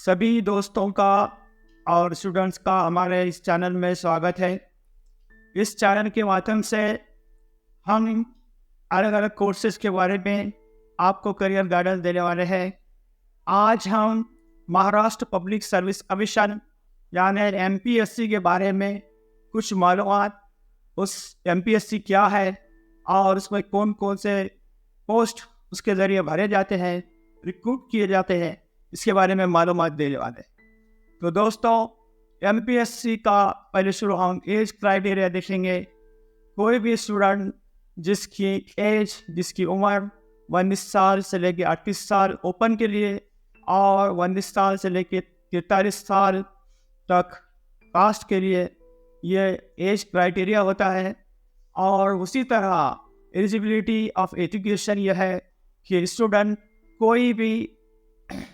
सभी दोस्तों का और स्टूडेंट्स का हमारे इस चैनल में स्वागत है। इस चैनल के माध्यम से हम अलग अलग कोर्सेज के बारे में आपको करियर गाइडेंस देने वाले हैं। आज हम महाराष्ट्र पब्लिक सर्विस कमीशन यानी एमपीएससी के बारे में कुछ मालूमात, उस एमपीएससी क्या है और उसमें कौन कौन से पोस्ट उसके ज़रिए भरे जाते हैं, रिक्रूट किए जाते हैं, इसके बारे में मालूमात देने वाले हैं। तो दोस्तों, एमपीएससी का पहले शुरू हम एज क्राइटेरिया देखेंगे। कोई भी स्टूडेंट जिसकी उम्र 19 साल से लेकर 38 साल ओपन के लिए और 19 साल से लेकर 43 साल तक कास्ट के लिए ये एज क्राइटेरिया होता है। और उसी तरह एलिजिबिलिटी ऑफ एजुकेशन यह है कि स्टूडेंट कोई भी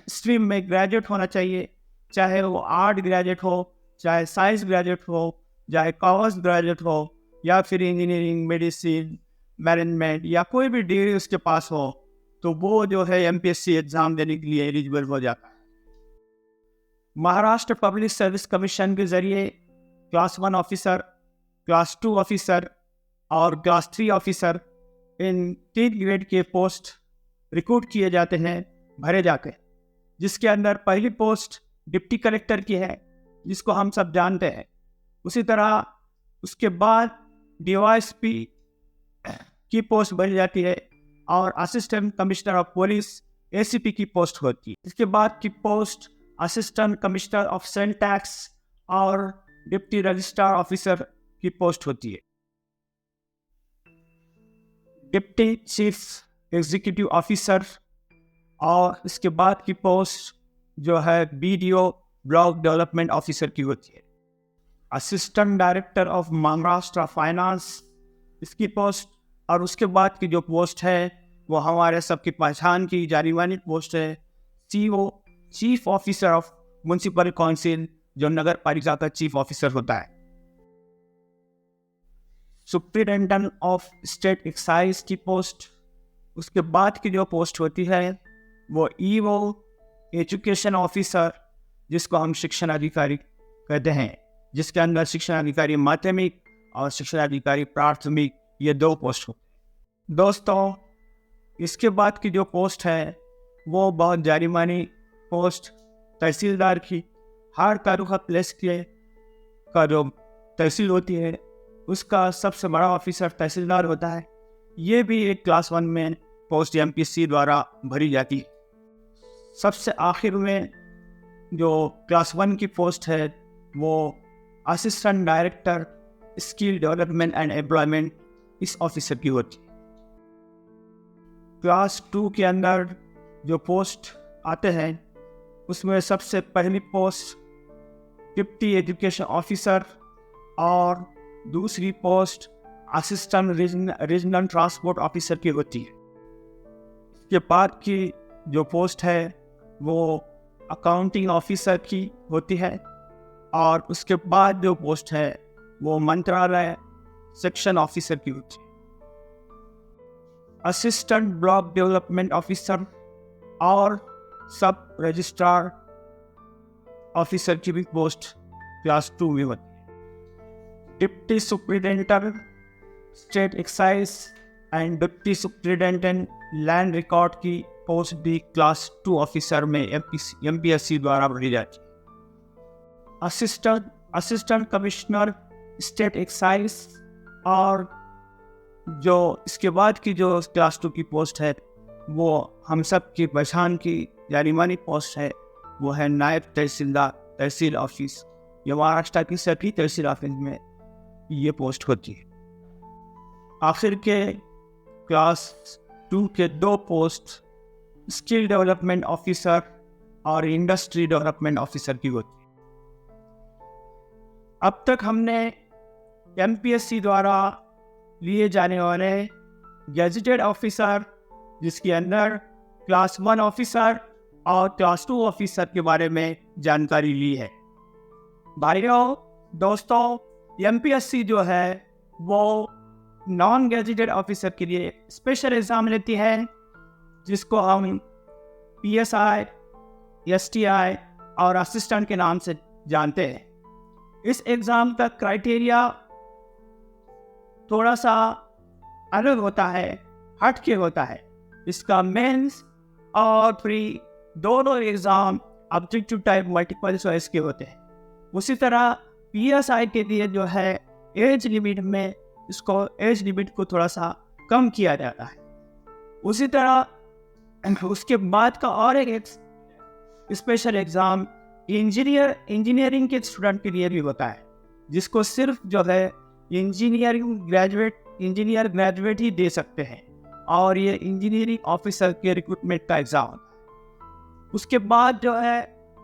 स्ट्रीम में ग्रेजुएट होना चाहिए, चाहे वो आर्ट ग्रेजुएट हो, चाहे साइंस ग्रेजुएट हो, चाहे कॉमर्स ग्रेजुएट हो, या फिर इंजीनियरिंग, मेडिसिन, मैनेजमेंट या कोई भी डिग्री उसके पास हो, तो वो जो है एमपीएससी एग्ज़ाम देने के लिए एलिजिबल हो जाता है। महाराष्ट्र पब्लिक सर्विस कमीशन के ज़रिए क्लास 1 ऑफिसर, क्लास 2 ऑफिसर और क्लास 3 ऑफिसर, इन 3 ग्रेड के पोस्ट रिक्रूट किए जाते हैं, भरे जाते हैं, जिसके अंदर पहली पोस्ट डिप्टी कलेक्टर की है, जिसको हम सब जानते हैं। उसी तरह उसके बाद डीवाईएसपी की पोस्ट भरी जाती है और assistant commissioner of police ACP की पोस्ट होती है। इसके बाद की post assistant commissioner of sale tax और डिप्टी रजिस्ट्रार ऑफिसर की पोस्ट होती है। डिप्टी चीफ एग्जीक्यूटिव ऑफिसर और इसके बाद की पोस्ट जो है बीडीओ ब्लॉक डेवलपमेंट ऑफिसर की होती है। Assistant director of Maharashtra finance, इसकी पोस्ट, और उसके बाद की जो पोस्ट है वो हमारे सबकी पहचान की जानी मानी पोस्ट है, CO chief officer of municipal council, जो नगर पालिका का चीफ ऑफिसर होता है। सुप्रिटेंडेंट ऑफ स्टेट एक्साइज की पोस्ट, उसके बाद की जो पोस्ट होती है वो ईओ एजुकेशन ऑफिसर, जिसको हम शिक्षण अधिकारी कहते हैं, जिसके अंदर शिक्षण अधिकारी माध्यमिक और शिक्षण अधिकारी प्राथमिक, ये 2 पोस्ट होते हैं। दोस्तों, इसके बाद की जो पोस्ट है वो बहुत जानी मानी पोस्ट तहसीलदार की। हर तालुका प्लेस के का जो तहसील होती है उसका सबसे बड़ा ऑफिसर तहसीलदार होता है। ये भी एक क्लास 1 में पोस्ट एमपीएससी द्वारा भरी जाती है। सबसे आखिर में जो क्लास 1 की पोस्ट है वो assistant director skill development and employment, इस ऑफिसर की होती है। क्लास 2 के अंदर जो पोस्ट आते हैं उसमें सबसे पहली पोस्ट डिप्टी एजुकेशन ऑफिसर और दूसरी post assistant regional transport officer की होती है। इसके बाद की जो पोस्ट है वो अकाउंटिंग ऑफिसर की होती है और उसके बाद जो पोस्ट है वो मंत्रालय सेक्शन ऑफिसर की होती है। असिस्टेंट ब्लॉक डेवलपमेंट ऑफिसर और सब रजिस्ट्रार ऑफिसर की भी पोस्ट क्लास 2 में होती है। Deputy superintendent state excise and deputy superintendent land record की पोस्ट भी क्लास 2 ऑफिसर में एमपीएससी द्वारा भरी जाती है। असिस्टेंट कमिश्नर स्टेट एक्साइज और जो इसके बाद की जो क्लास 2 की पोस्ट है वो हम सब की पहचान की जानी मानी पोस्ट है, वो है नायब तहसीलदार तहसील ऑफिस। ये महाराष्ट्र की सभी तहसील ऑफिस में ये पोस्ट होती है। आखिर के क्लास 2 के 2 पोस्ट स्किल डेवलपमेंट ऑफिसर और इंडस्ट्री डेवलपमेंट ऑफिसर की होती है। अब तक हमने एमपीएससी द्वारा लिए जाने वाले गैजेटेड ऑफिसर, जिसके अंदर क्लास 1 ऑफिसर और क्लास 2 ऑफिसर के बारे में जानकारी ली है। भाइयों दोस्तों, एमपीएससी जो है वो नॉन गैजेटेड ऑफिसर के लिए स्पेशल एग्ज़ाम लेती है, जिसको हम पीएसआई, एसटीआई और असिस्टेंट के नाम से जानते हैं। इस एग्ज़ाम का क्राइटेरिया थोड़ा सा अलग होता है, हट के होता है। इसका मेंस और प्री दोनों exam objective type multiple choice के होते हैं। उसी तरह PSI के लिए जो है एज लिमिट में एज लिमिट को थोड़ा सा कम किया जाता है। उसी तरह उसके बाद का और एक स्पेशल एग्ज़ाम इंजीनियरिंग के स्टूडेंट के लिए भी होता है, जिसको सिर्फ जो है इंजीनियर ग्रेजुएट ही दे सकते हैं, और ये इंजीनियरिंग ऑफिसर के रिक्रूटमेंट का एग्ज़ाम होता है। उसके बाद जो है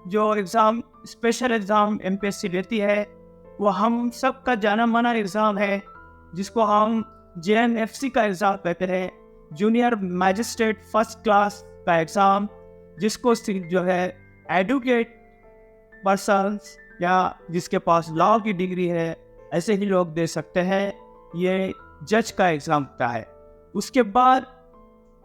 जो एग्ज़ाम स्पेशल एग्ज़ाम MPSC लेती है, वो हम सब का जाना माना एग्ज़ाम है, जिसको हम JMFC का एग्ज़ाम कहते हैं, जूनियर मैजिस्ट्रेट फर्स्ट क्लास का एग्ज़ाम, जिसको जो है एडवोकेट पर्सन्स या जिसके पास लॉ की डिग्री है ऐसे ही लोग दे सकते हैं। ये जज का एग्ज़ाम होता है। उसके बाद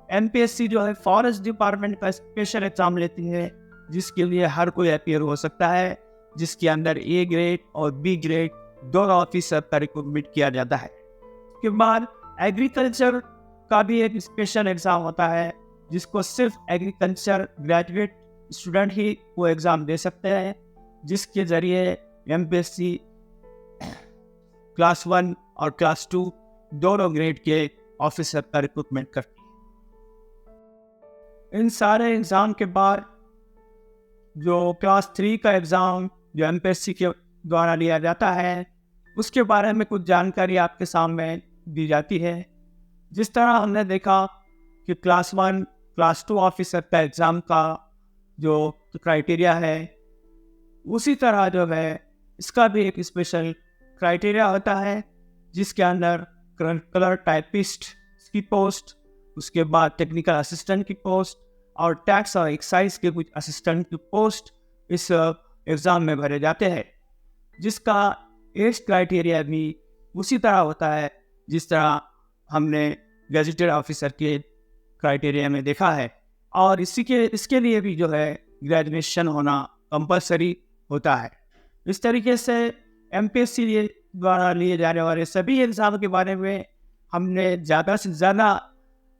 MPSC जो है फॉरेस्ट डिपार्टमेंट का स्पेशल एग्ज़ाम लेती है, जिसके लिए हर कोई अपीयर हो सकता है, जिसके अंदर A ग्रेड और B ग्रेड दोनों ऑफिसर का रिक्रूटमेंट किया जाता है। उसके बाद एग्रीकल्चर का भी एक स्पेशल एग्ज़ाम होता है, जिसको सिर्फ एग्रीकल्चर ग्रेजुएट स्टूडेंट ही वो एग्ज़ाम दे सकते हैं, जिसके ज़रिए MPSC क्लास 1 और क्लास 2 दोनों ग्रेड के ऑफिसर का रिक्रूटमेंट करती है। इन सारे एग्ज़ाम के बाद जो क्लास 3 का एग्ज़ाम जो MPSC के द्वारा लिया जाता है, उसके बारे में कुछ जानकारी आपके सामने दी जाती है। जिस तरह हमने देखा कि क्लास 1 क्लास 2 ऑफिसर का एग्ज़ाम का जो क्राइटेरिया है, उसी तरह जो है इसका भी एक स्पेशल क्राइटेरिया होता है, जिसके अंदर कलर टाइपिस्ट की पोस्ट, उसके बाद टेक्निकल असिस्टेंट की पोस्ट और टैक्स और एक्साइज के कुछ असिस्टेंट की पोस्ट इस एग्ज़ाम में भरे जाते हैं, जिसका एज क्राइटेरिया भी उसी तरह होता है जिस तरह हमने गजेटेड ऑफिसर के क्राइटेरिया में देखा है। और इसके लिए भी जो है ग्रेजुएशन होना कंपलसरी होता है। इस तरीके से MPSC द्वारा लिए जाने वाले सभी एग्ज़ाम के बारे में हमने ज़्यादा से ज़्यादा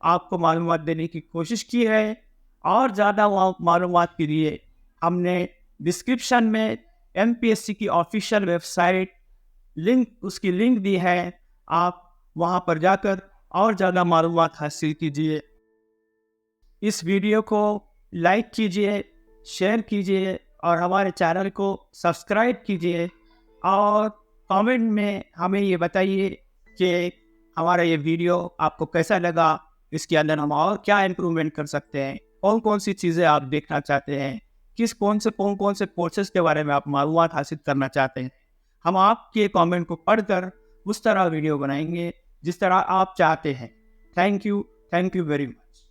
आपको मालूमात देने की कोशिश की है, और ज़्यादा मालूमात के लिए हमने डिस्क्रिप्शन में MPSC की ऑफिशियल वेबसाइट उसकी लिंक दी है। आप वहाँ पर जाकर और ज़्यादा मालूमात हासिल कीजिए। इस वीडियो को लाइक कीजिए, शेयर कीजिए और हमारे चैनल को सब्सक्राइब कीजिए, और कमेंट में हमें ये बताइए कि हमारा ये वीडियो आपको कैसा लगा, इसके अंदर हम और क्या इम्प्रूवमेंट कर सकते हैं, कौन कौन सी चीज़ें आप देखना चाहते हैं, कौन कौन से कोर्सेज के बारे में आप मालूमात हासिल करना चाहते हैं। हम आपके कमेंट को पढ़कर उस तरह वीडियो बनाएंगे जिस तरह आप चाहते हैं। Thank you very much.